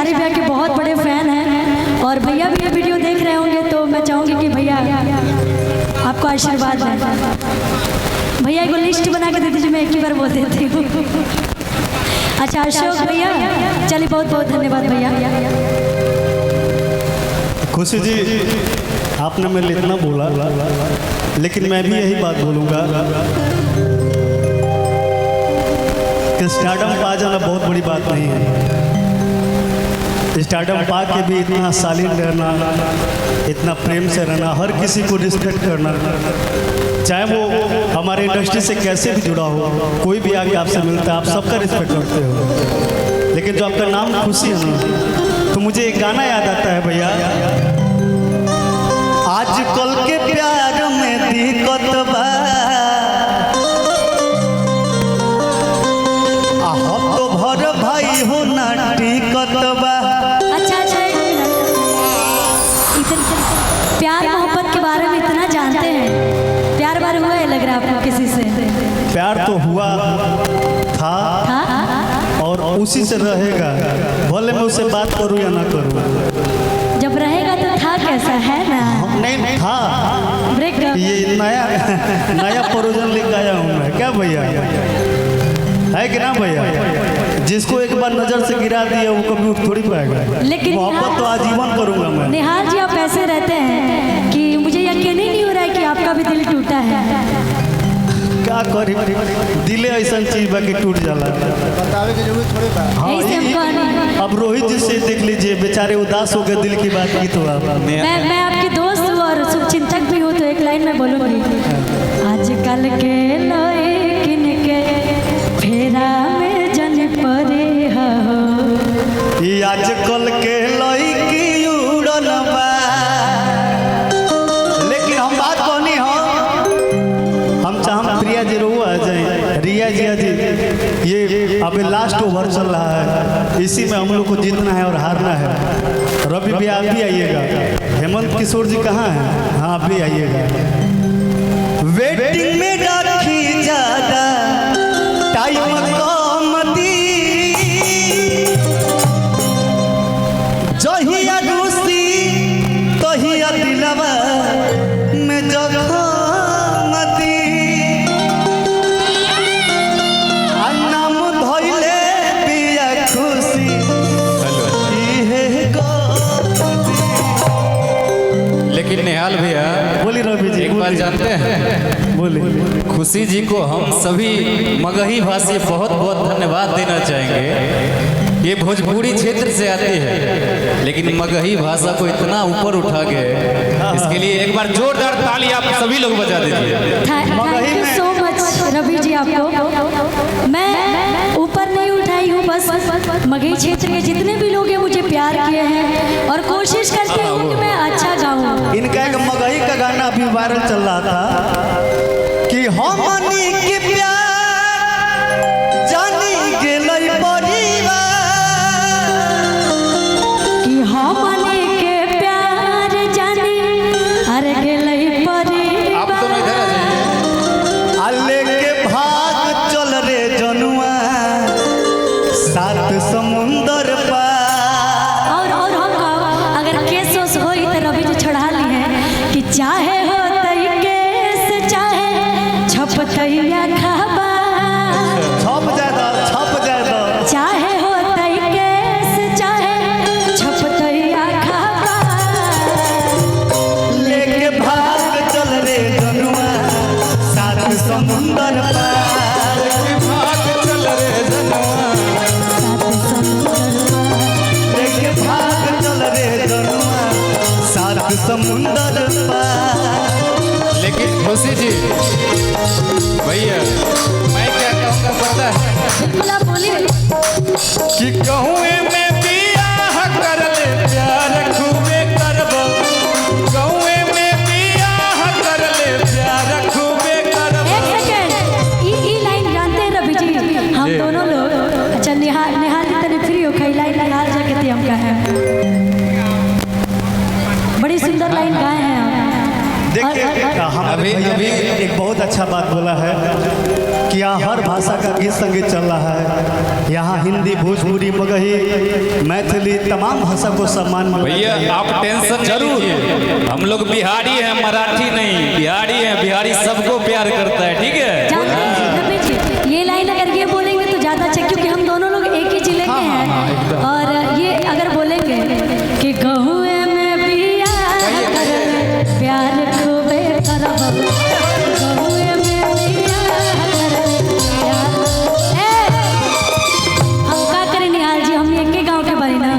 सारे भैया के बहुत बड़े फैन हैं और भैया भी ये वीडियो देख रहे होंगे, तो मैं चाहूँगी कि भैया आपको आशीर्वाद दें। भैया को लिस्ट बना के दे दीजिए, मैं एक ही बार बोल देती हूँ। अच्छा अशोक भैया, चलिए बहुत बहुत धन्यवाद भैया। खुशी जी, आपने मेरे लिए इतना बोला, लेकिन मैं भी यही बात बोलूँगा कि स्टारडम पा जाना बहुत बड़ी बात नहीं है। स्टारडम पा के भी इतना शालीन रहना, इतना प्रेम से रहना, हर किसी को रिस्पेक्ट करना, चाहे वो हमारे इंडस्ट्री से कैसे भी जुड़ा हो, कोई भी आके आपसे मिलता है, आप सबका रिस्पेक्ट करते हो। लेकिन जो आपका नाम खुशी है ना, तो मुझे एक गाना याद आता है भैया, आजकल के प्यार में दिक्कत बा, हम तो भर भाई हो ना टिकत बा। प्यार मोहब्बत के बारे में इतना जानते हैं, प्यार बार हुआ है लग रहा है आपको किसी से? प्यार तो हुआ था और उसी से रहेगा, भले मैं उससे बात करूं या ना करूं। जब रहेगा तो था कैसा है ना? नहीं था, ब्रेकअप। ये नया प्रोजन लेकर आया हूँ मैं, क्या भैया है कि ना भैया? जिसको एक बार नजर से गिरा दिया वो कभी उठ थोड़ी पाएगा। लेकिन मोहब्बत तो आजीवन करूंगा मैं। निहाल जी, आप ऐसे रहते हैं कि मुझे यकीन ही नहीं हो रहा है कि आपका भी दिल टूटा है। क्या करी, दिले ऐसा चीज बा कि टूट जाला, बतावे की जरूरत थोड़ी बा। हाँ, अब रोहित जी से देख लीजिए, बेचारे उदास हो गए, दिल की बात की तो मैं आपके दोस्त हूँ और शुभचिंतक भी हूँ, तो एक लाइन में बोलूँगी, आजकल के लड़किन के फेरा में जन परे हो, आजकल के लड़की उड़न बा। लेकिन हम बात कहनी हो, हम चाहम प्रिया जी रो आ जाए, रिया जी ये अभी लास्ट ओवर चल रहा है, इसी में हम लोग को जीतना है और हारना है। रवि भी आप भी आइएगा, हेमंत किशोर जी कहाँ हैं? हाँ आप भी आइएगा। वेटिंग में रखी ज्यादा टाइम कम दी, जहिया दूसरी तहिया दिलवा में जखम दी, नाम धइले पिया खुशी लेकिन निहाल भैया, बोली रवि जी, एक बात जानते हैं, बोली खुशी जी को हम सभी मगही भाषी बहुत बहुत धन्यवाद देना चाहेंगे। ये भोजपुरी क्षेत्र से आती है, लेकिन मगही भाषा को इतना ऊपर उठा के, इसके लिए एक बार जोरदार ताली आप सभी लोग बजा दीजिए। Thank you so much Ravi ji आपको। मैं ऊपर नहीं उठाई हूँ, बस मगही क्षेत्र के जितने भी लोग हैं मुझे प्यार किए हैं और कोशिश करती हूँ कि मैं अच्छा गाऊँ। इनका एक मगही का गाना अभी वायरल चल रहा था कि हमनी के प्यार जानी गेलई परिवार, कि हमनी के प्यार जानी अरे गेलई परिवार। आप दोनों इधर आ जाइए। आले के भाग चल रे जनुआ, सात समुंदर पार। और हम अगर केस ओस होई तो रवि जी चढ़ा ली है कि चाहे हो तई केस, चाहे छप तैया खबा, छप जाएगा, चाहे हो तई केस, चाहे छप तैया खबा, लेके भाग चल रे जनुआ, सात समुंदर पार। भाग चल रे जनुआ, लेके भाग चल रे जनुआ, सात समुंदर पार। लेकिन खुशी जी भैया, मैं क्या कहूँगा पता है बोला बोलिए कि कहूँ में बियाह कर ले प्यार खूबे करबो, कहूँ में बियाह कर ले प्यार खूबे करबो। एक सेकंड, ई लाइन जानते हैं रवि जी? हम दोनों लोग, अच्छा निहाल तने फ्री हो कई लाइन निहाल जाके थे हम कहे, बड़ी सुंदर लाइन गाए हैं आप। देखिए हम अभी एक बहुत अच्छा बात बोला है कि यहाँ हर भाषा का गीत संगीत चल रहा है। यहाँ हिंदी, भोजपुरी, मगही, मैथिली तमाम भाषा को सम्मान मिला। भैया आप टेंशन जरूर, हम लोग बिहारी हैं, मराठी नहीं, बिहारी हैं। बिहारी सबको प्यार करता है, ठीक है। रवि जी, ये लाइन अगर ये बोलेंगे तो ज़्यादा अच्छा, क्योंकि हम दोनों लोग एक ही जिले के हैं। और ये अगर बोलेंगे कि गहुए में बिया कर प्यार खूबे करब, गहुए में बिया कर प्यार। हम का करें निहाल जी, हम एक के गांव के बनी ना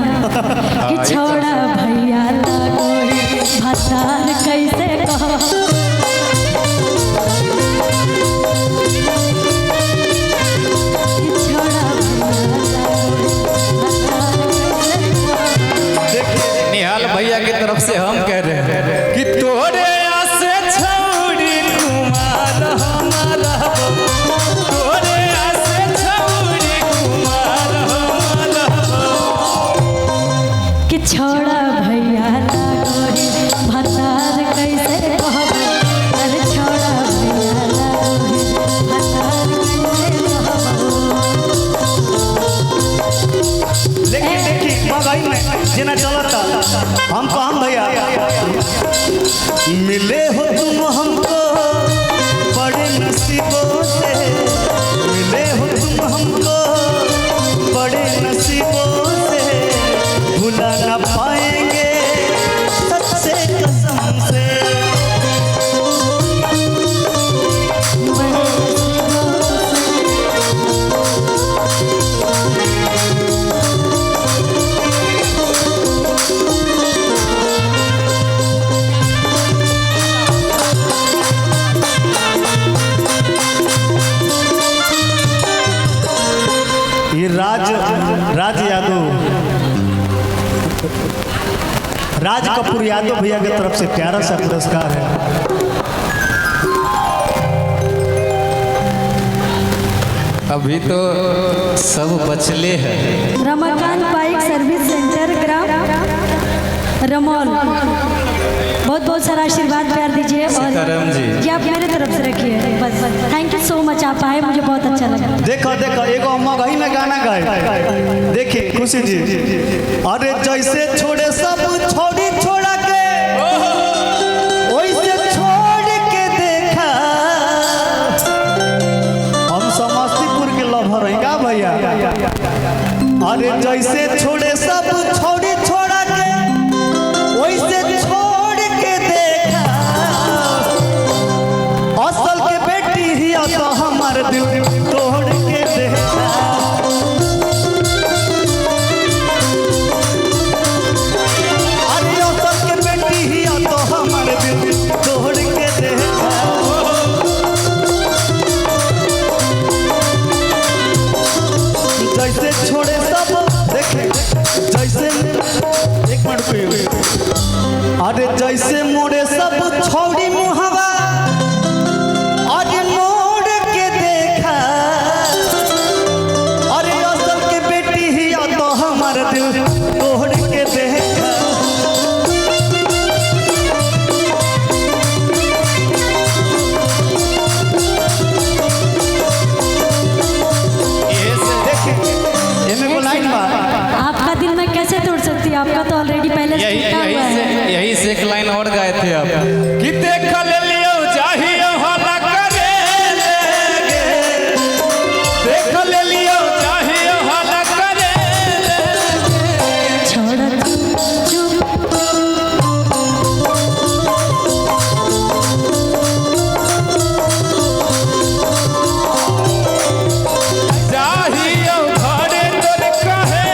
कि छोड़ा भैया ता कोई भतार कैसे कहो। निहाल भैया की तरफ से हम कह रहे हैं कि तोरे आसे छौड़ी कुमार हमारा, तोरे आसे छौड़ी कुमार हमारा, कि छोड़ा भैया ता कोई भतार कैसे कहब, अरे छोड़ा भैया ता कोई भतार कैसे कहब। लेकिन देखिए मगही में जिना चलता हम कहम भैया, मिले हो तुम हमको बड़े नसीबों से, मिले हो तुम हमको बड़े नसीबों से, भुला न पाएंगे सच्चे कसम से। ये राज यादव, राज कपूर यादव भैया की तरफ से प्यारा सा पुरस्कार है। अभी तो सब बचले हैं। Ramakant bike service centre gram Ramaul, बहुत बहुत सारा आशीर्वाद प्यार दीजिए। सीताराम जी। ये आप मेरे तरफ से रखिए बस। थैंक यू सो मच, आप आए, मुझे बहुत अच्छा लगा। देखो एगो मगही में गाना गाए, देखिए खुशी जी, अरे जैसे छोड़े सब छोड़ी छोड़ा के, वैसे छोड़ के देखा। हम समस्तीपुर के लवर हैं का भैया। अरे जैसे छोड़े सब छोड़ी छोड़ा के, वैसे छोड़ के देखा। असल के बेटी ही तो हमार दिल तोड़ के देखा। अरे असल के बेटी ही तो हमार दिल तोड़ के देखा। जैसे छोड़े सब देखे, जैसे एक मिनट पे, अरे जैसे मोड़े सब छोड़ी मुहवा, अरे मोड़ के देखा। अरे असल के बेटी ही तो हमार दिल तोड़ के देखा। आपका दिल मैं कैसे तोड़ सकती हूँ, आपका तो ऑलरेडी पहले से टूटा हुआ है। यही से एक लाइन और गाए थे आप कि देख ले लियो चाहिए हला करे लेगे, देख ले लियो चाहिए हला करे लेगे। छोड़ चुप चाहिए घरे तोर कहे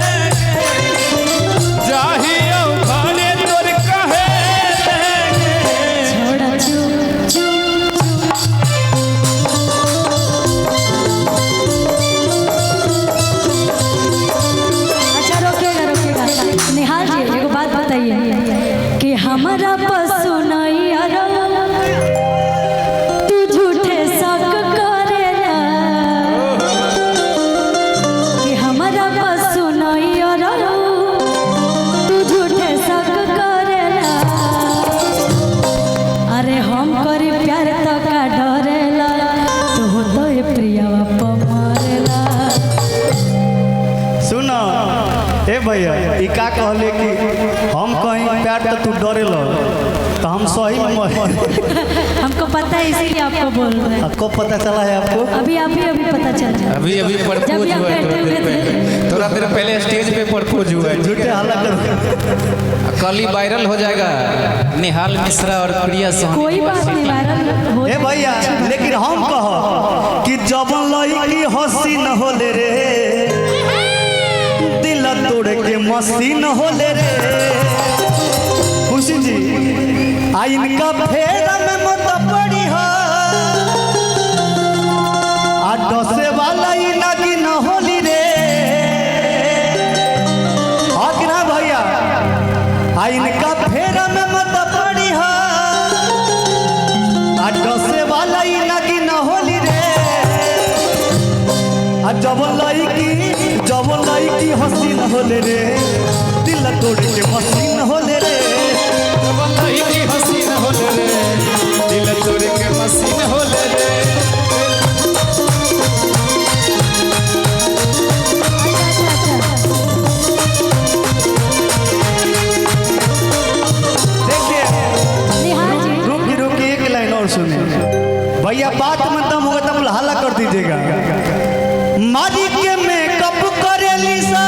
लेगे, चाहिए घरे तोर कहे लेगे। ए भैया ई का कहले कि हम कहीं प्यार तो तू डरे लो तो हम सही में हमको पता है इसीलिए आपको बोल रहे हैं। आपको पता चला है आपको? अभी पता चला। अभी अभी प्रपोज जब हुआ है बैठे हुए थे। थोड़ा देर पहले स्टेज पे प्रपोज हुआ है। झूठे हल्ला कर कल ही वायरल हो जाएगा निहाल मिश्रा और प्रिया सोहनी। कोई बात नहीं, वायरल हो ए भैया लेकिन हम कह कि जब लड़की हंसी न होले रे दिल तोड़ के मसीन होले रे खुशी जी इनका फेरा में मत पड़ी हो आ डसे वाला ही नागी न होली रे ना भैया इनका फेरा में मत पड़ी हो आ डसे वाला ही नागी न होली रे आ जब लड़की हसीन होले रे दिल तोड़ के मसीन होले रे हसीन होले रे दिल तोड़ के मसीन होले रे। देखिए रुकी एक लाइन और सुनिए भैया, बात में दम होगा तब हल्ला कर दीजिएगा। मारी के मेकअप करेली सा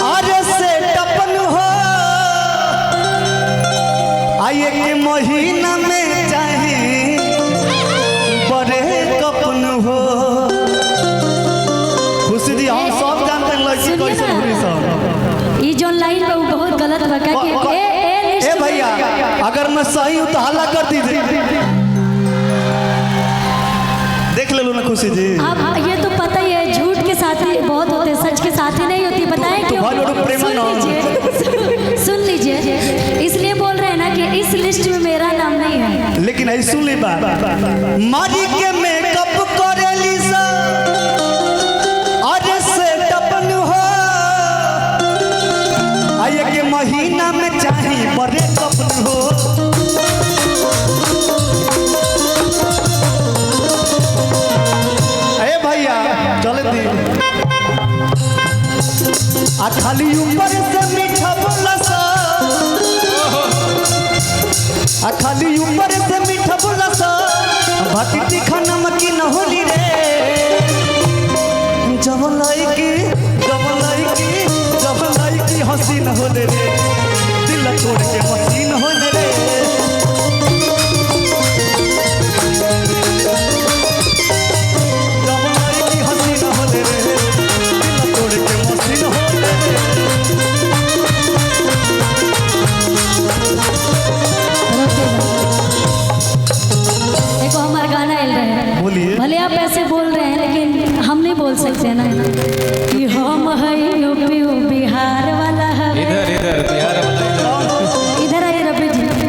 अरे से टपन हो आइए के महीना में चाहे बड़े कपन हो खुशी जी हम सब जानते हैं लड़की सुनिए कैसे ना। होली सब। ये जो लाइन है वो बहुत गलत बका कि ए भैया अगर मैं सही हूँ तो हल्ला कर दीजिए। देख ले लो ना खुशी जी। आप ये तो पता ही है झूठ के साथी बहुत होते हैं, सच के साथी नहीं होती। बताएं क्यों? सुन लीजिए इसलिए बोल रहे हैं ना कि इस लिस्ट में मेरा नाम नहीं है। लेकिन ऐसी सुन ली बात, मारी के मेकअप करेली सा अरे से टपन हो आइए के महीना में चाही बड़े कपन हो चले दी आ खाली ऊपर से मीठा बोला सा आ खाली ऊपर से मीठा बोला सा बाकी तीखा नमक न होली रे जब लड़की हसीन होले रे दिल तोड़ के मसीन होले रे देखो हमारा गाना हिल रहा है। बोलिए। भले आप ऐसे बोल रहे हैं लेकिन हम नहीं बोल सकते ना।